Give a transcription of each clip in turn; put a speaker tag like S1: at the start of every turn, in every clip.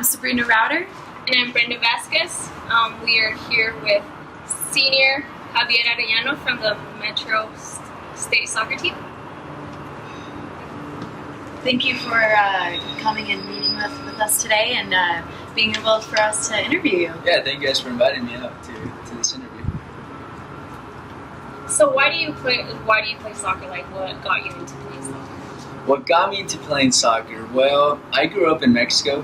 S1: I'm Sabrina Router.
S2: And I'm Brenda Vasquez. We are here with senior Javier Arellano from the Metro State Soccer Team.
S1: Thank you for coming and meeting with us today and being able for us to interview you.
S3: Yeah, thank you guys for inviting me out to this interview.
S2: So why do you play soccer? Like, what got you into playing soccer?
S3: What got me into playing soccer? Well, I grew up in Mexico,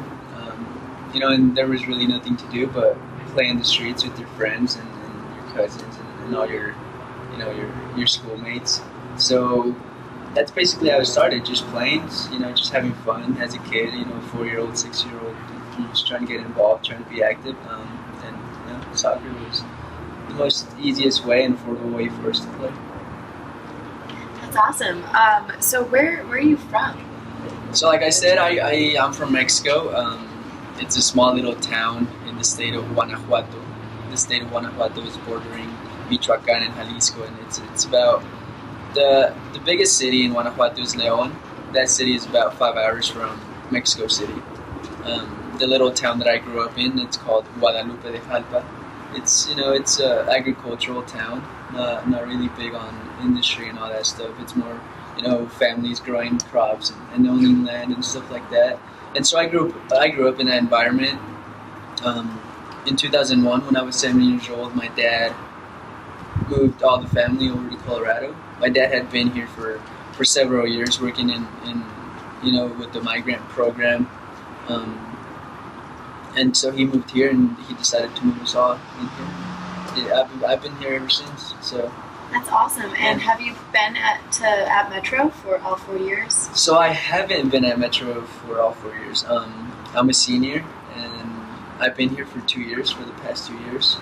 S3: and there was really nothing to do but play in the streets with your friends and your cousins and all your schoolmates. So that's basically how it started, just playing, just having fun as a kid, 4-year-old, 6-year-old, just trying to get involved, trying to be active. And soccer was the most easiest way and affordable way for us to play.
S1: That's awesome. So where are you from?
S3: So like I said, I'm from Mexico. It's a small little town in the state of Guanajuato. The state of Guanajuato is bordering Michoacán and Jalisco, and it's about the biggest city in Guanajuato is León. That city is about 5 hours from Mexico City. The little town that I grew up in, it's called Guadalupe de Jalpa. It's a agricultural town, not really big on industry and all that stuff. It's more, families growing crops and owning land and stuff like that. And so I grew up in that environment. In 2001, when I was 7 years old, my dad moved all the family over to Colorado. My dad had been here for several years, working in with the migrant program. And so he moved here, and he decided to move us all in here. Yeah, I've been here ever since. So
S1: that's awesome. And have you been at Metro for all 4 years?
S3: So I haven't been at Metro for all 4 years. I'm a senior, and I've been here for 2 years, for the past 2 years.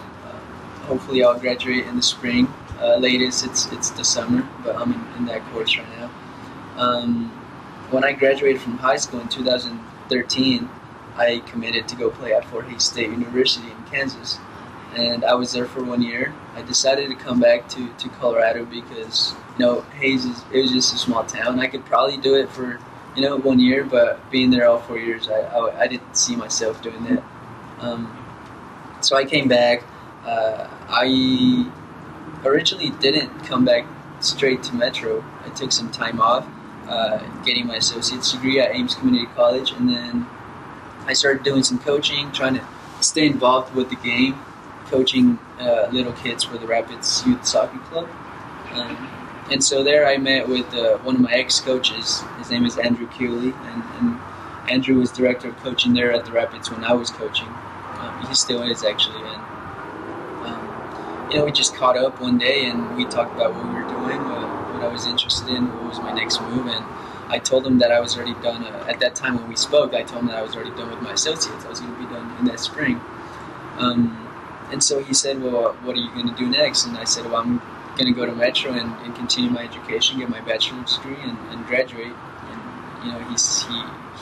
S3: Hopefully I'll graduate in the spring. Latest, it's the summer, but I'm in that course right now. When I graduated from high school in 2013, I committed to go play at Fort Hays State University in Kansas. And I was there for 1 year. I decided to come back to Colorado because, Hays it was just a small town. I could probably do it for, 1 year, but being there all 4 years, I didn't see myself doing that. So I came back. I originally didn't come back straight to Metro. I took some time off, getting my associate's degree at Ames Community College, and then I started doing some coaching, trying to stay involved with the game, coaching little kids for the Rapids Youth Soccer Club. And so there I met with one of my ex-coaches. His name is Andrew Keeley, and Andrew was director of coaching there at the Rapids when I was coaching. He still is, actually. And we just caught up one day, and we talked about what we were doing, what I was interested in, what was my next move. And I told him that I was already done. At that time when we spoke, I told him that I was already done with my associates. I was going to be done in that spring. And so he said, well, what are you going to do next? And I said, well, I'm going to go to Metro and continue my education, get my bachelor's degree, and graduate. And,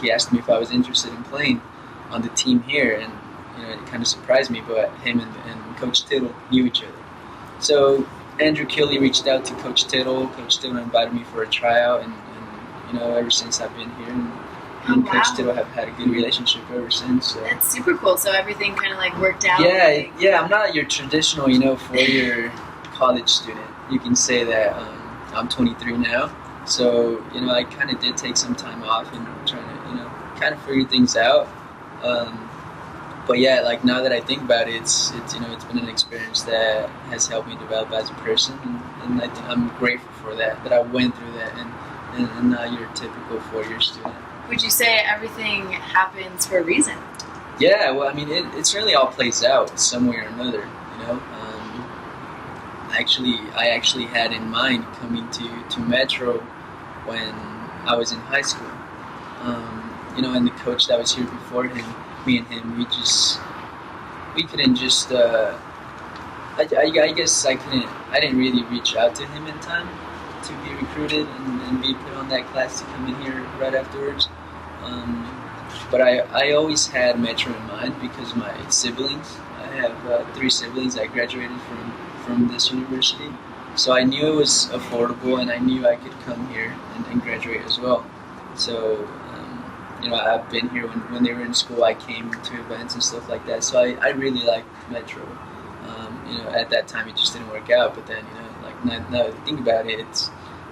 S3: he asked me if I was interested in playing on the team here. And, it kind of surprised me, but him and Coach Tittle knew each other. So Andrew Keeley reached out to Coach Tittle. Coach Tittle invited me for a tryout, and ever since I've been here, and Coach Tittle have had a good relationship ever since. So.
S1: That's super cool. So everything kind of worked out.
S3: Yeah. I'm not your traditional, 4-year college student. You can say that I'm 23 now. So I kind of did take some time off and trying to kind of figure things out. But yeah, now that I think about it, it's been an experience that has helped me develop as a person, and I think I'm grateful for that I went through that, and not your typical 4-year student.
S1: Would you say everything happens for a reason?
S3: Yeah, well, I mean, it certainly all plays out some way or another, I actually had in mind coming to Metro when I was in high school. And the coach that was here before him, me and him, we couldn't just, I guess I didn't really reach out to him in time to be recruited and be put on that class to come in here right afterwards. But I always had Metro in mind because of my siblings. I have 3 siblings that graduated from this university. So I knew it was affordable, and I knew I could come here and graduate as well. So I've been here when they were in school. I came to events and stuff like that. So I really like Metro. At that time it just didn't work out, but then like now that I think about it,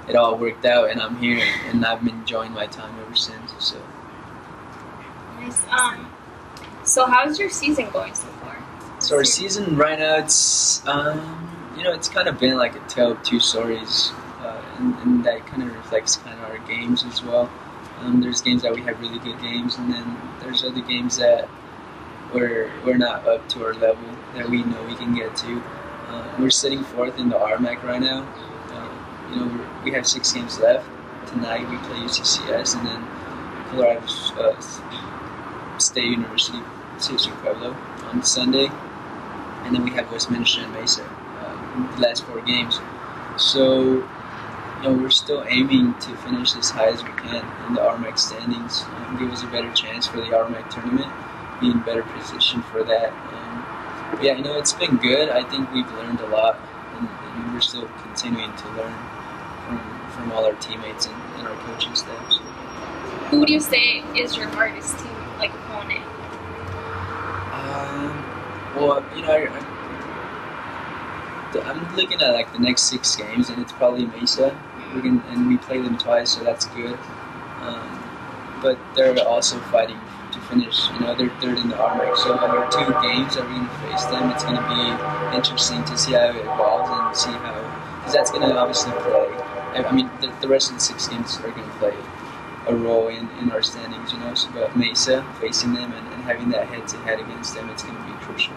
S3: it all worked out, and I'm here, and I've been enjoying my time ever since. So
S2: Nice. So how's your season going so far?
S3: So our season right now, it's it's kind of been like a tale of two stories, and that kind of reflects kind of our games as well. There's games that we have really good games, and then there's other games that we're not up to our level that we know we can get to. We're sitting fourth in the RMAC right now. We have 6 games left. Tonight we play UCCS, and then Colorado State University, Cesar Pueblo on Sunday, and then we have Westminster and Mesa. The last 4 games. So we're still aiming to finish as high as we can in the RMAC standings, give us a better chance for the RMAC tournament, be in better position for that. But yeah, it's been good. I think we've learned a lot, and we're still continuing to learn from all our teammates and our coaching staff. So.
S2: Who would you say is your hardest team, like opponent?
S3: Well, I'm looking at like the next 6 games, and it's probably Mesa. And we play them twice, so that's good. But they're also fighting to finish. They're third in the RMAC, so our 2 games that we're going to face them, it's going to be interesting to see how it evolves and see how, because that's going to obviously play. I mean, the rest of the 6 games are going to play a role in our standings. So, but Mesa, facing them and having that head-to-head against them, it's going to be crucial.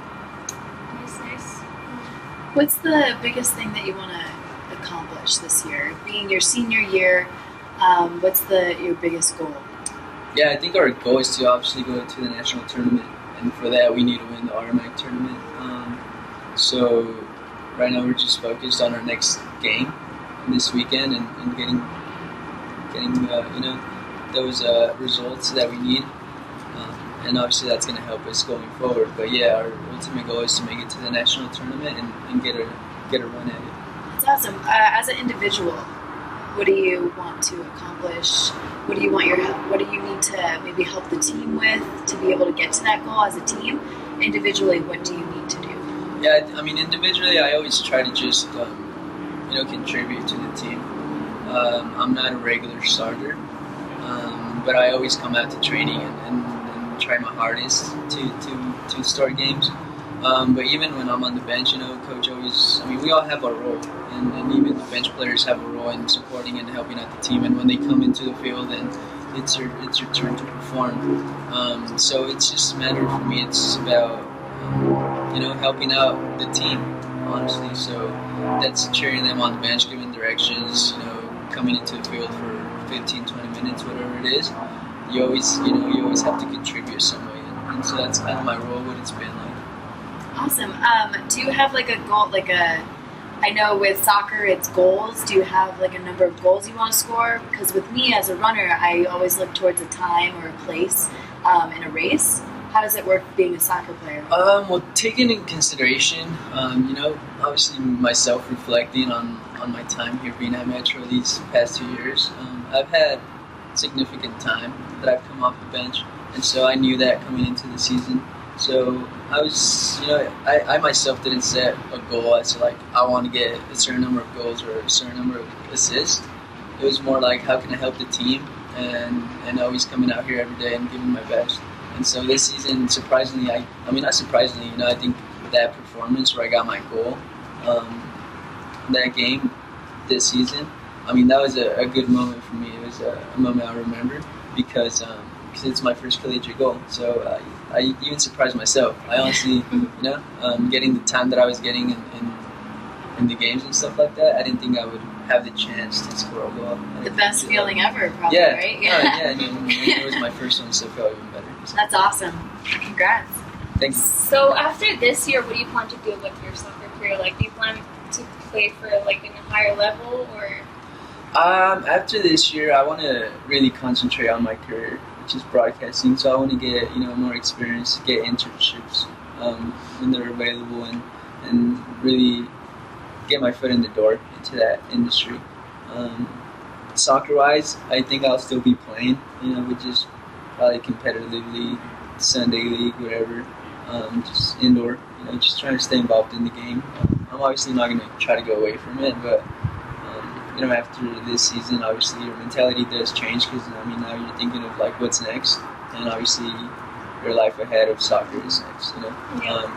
S2: Nice.
S1: What's the biggest thing that you want to accomplish this year? Being your senior year, what's your biggest goal?
S3: Yeah, I think our goal is to obviously go to the national tournament, and for that we need to win the RMAC tournament. So right now we're just focused on our next game this weekend and getting those results that we need. And obviously that's going to help us going forward. But yeah, our ultimate goal is to make it to the national tournament and get a run at it.
S1: That's awesome. As an individual, what do you want to accomplish? What do you need to maybe help the team with to be able to get to that goal as a team? Individually, what do you need to do?
S3: Yeah, I mean, individually, I always try to just contribute to the team. I'm not a regular starter, but I always come out to training and try my hardest to start games. But even when I'm on the bench, coach always, we all have our role, and even the bench players have a role in supporting and helping out the team. And when they come into the field, then it's your turn to perform. So it's just a matter for me. It's about helping out the team, honestly. So that's cheering them on the bench, giving directions, coming into the field for 15, 20 minutes, whatever it is. You always have to contribute some way, and so that's kind of my role, what it's been like.
S1: Awesome. Do you have like a goal, I know with soccer it's goals. Do you have like a number of goals you want to score? Because with me as a runner, I always look towards a time or a place in a race. How does it work being a soccer player?
S3: Well, taking in consideration, obviously myself reflecting on my time here being at Metro these past 2 years, I've had significant time that I've come off the bench, and so I knew that coming into the season. So I was, I myself didn't set a goal as to like I want to get a certain number of goals or a certain number of assists. It was more like how can I help the team, and always coming out here every day and giving my best. And so this season, surprisingly, not surprisingly, I think that performance where I got my goal, that game this season, that was a good moment for me. It was a moment I remember because it's my first collegiate goal. So I even surprised myself. I honestly, getting the time that I was getting in the games and stuff like that, I didn't think I would have the chance to score a goal.
S1: The best feeling ever, probably,
S3: yeah,
S1: right?
S3: Yeah. And it was my first one, so it felt even better. So.
S1: That's awesome. Congrats.
S3: Thanks.
S2: So after this year, what do you plan to do with your soccer career? Like, do you plan to play for like in a higher level, or?
S3: After this year, I want to really concentrate on my career, which is broadcasting. So I want to get more experience, get internships when they're available, and really get my foot in the door into that industry. Soccer-wise, I think I'll still be playing. With just probably competitive league, Sunday league, whatever. Just indoor, just trying to stay involved in the game. I'm obviously not going to try to go away from it, but after this season, obviously your mentality does change because now you're thinking of like what's next, and obviously your life ahead of soccer is next,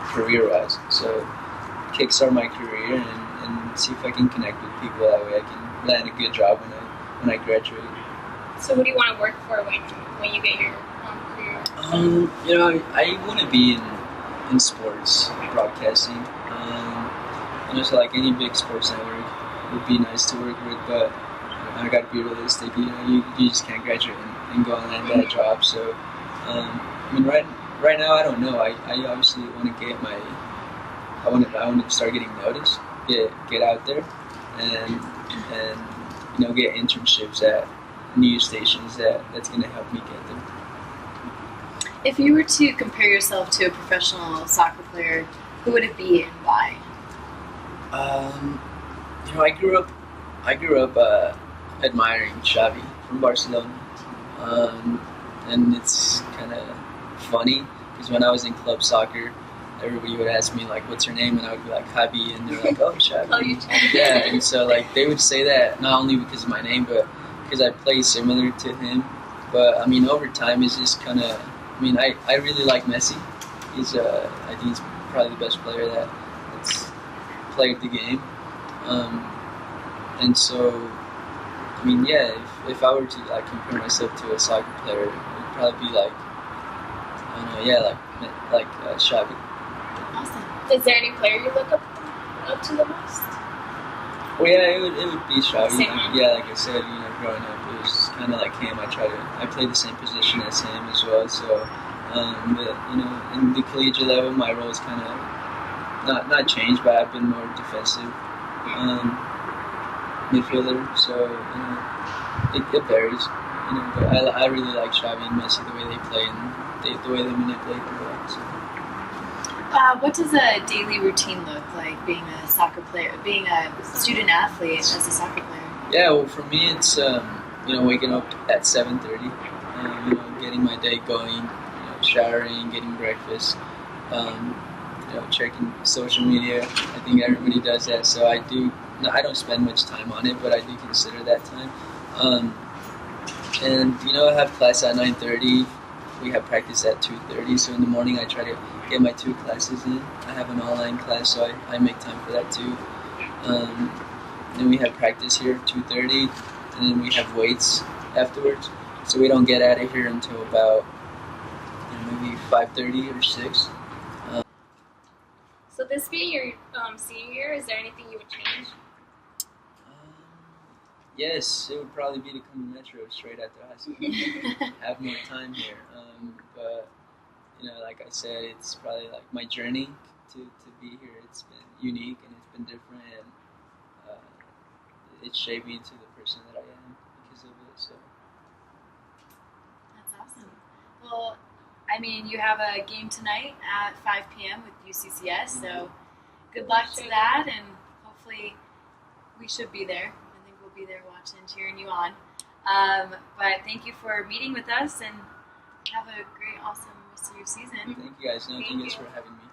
S3: career-wise. So kickstart my career and see if I can connect with people that way. I can land a good job when I graduate.
S2: So what do you want to work for when you get your career?
S3: I want to be in sports broadcasting. So like any big sports network would be nice to work with, but I got to be realistic. You just can't graduate and go and land that job. So right now I don't know. I obviously want to get I want to start getting noticed, get out there, and get internships at news stations that's going to help me get there.
S1: If you were to compare yourself to a professional soccer player, who would it be and why?
S3: I grew up admiring Xavi from Barcelona, and it's kind of funny because when I was in club soccer, everybody would ask me like, "What's your name?" and I would be like, "Javi," and they're like, "Oh, Xavi."
S2: Oh, you Xavi.
S3: Yeah, and so like they would say that not only because of my name, but because I play similar to him. But over time, it's just kind of. I really like Messi. I think he's probably the best player that's played the game. And so, if I were to like compare myself to a soccer player, it would probably be like, like Xavi.
S1: Awesome.
S2: Is there any player you look up to the most?
S3: Well, yeah, it would be Xavi.
S2: Same.
S3: Like I said, growing up, it was kind of like him. I played the same position as him as well. So, but in the collegiate level, my role is kind of not changed, but I've been more defensive midfielder. So, it varies. But I really like Xavi and Messi, the way they play and the way they manipulate the ball. So.
S1: What does a daily routine look like being a soccer player, being a student athlete as a soccer player?
S3: Yeah, well, for me, it's waking up at 7:30, getting my day going, showering, getting breakfast, checking social media. I think everybody does that, so I don't spend much time on it, but I do consider that time. And I have class at 9:30. We have practice at 2:30, so in the morning I try to get my 2 classes in. I have an online class, so I make time for that too. Then we have practice here at 2:30, and then we have weights afterwards. So we don't get out of here until about maybe 5:30 or 6.
S2: So this being your senior year, is there anything you would change?
S3: Yes, it would probably be to come to Metro straight after high school. Have more time here. But like I said, it's probably like my journey to be here. It's been unique and it's been different, and it shaped me into the person that I am because of it. So
S1: That's awesome. Well, you have a game tonight at 5 p.m. with UCCS, so good luck to that, and hopefully we should be there. I think we'll be there watching, cheering you on. But thank you for meeting with us, and have a great, awesome rest of your season.
S3: thank you guys. Thank you guys for having me.